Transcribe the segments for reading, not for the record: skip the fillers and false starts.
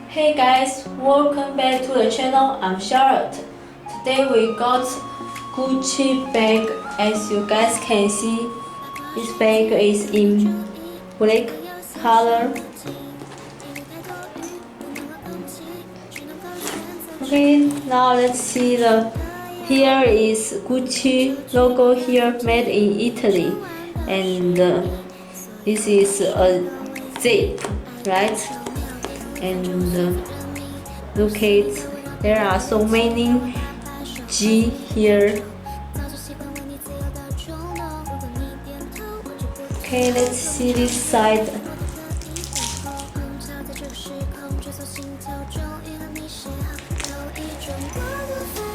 Hey guys, welcome back to the channel. I'm Charlotte. Today we got Gucci bag. As you guys can see, this bag is in black color. Okay, now let's see the. Here is Gucci logo here, made in Italy, and this is a zip, right? And look at, there are so many G here. Okay, let's see this side.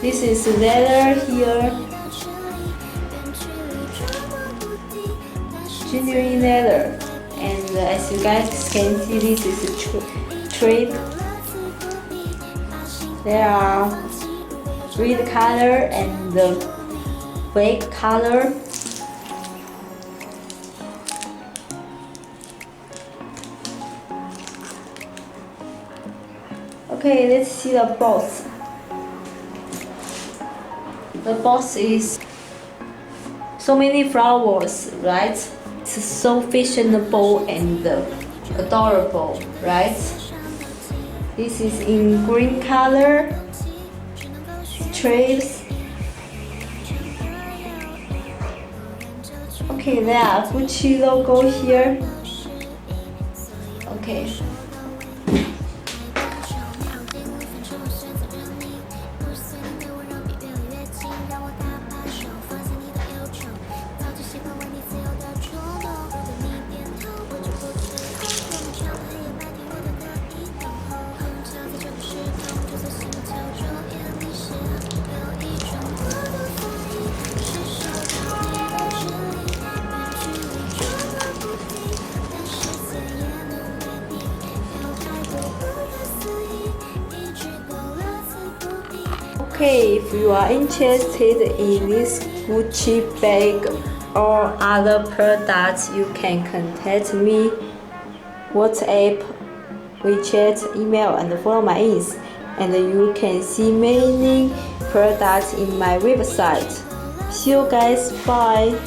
This is leather here, genuine leather, and as you guys can see, this is a trade. There are red color and black color. Okay, let's see the box. The box is so many flowers, right? It's so fashionable and adorable, right? This is in green color, stripes. Okay, there are Gucci logo here. Okay. Okay, if you are interested in this Gucci bag or other products, you can contact me, WhatsApp, WeChat, email, and follow my ins. And you can see many products in my website. See you guys, bye!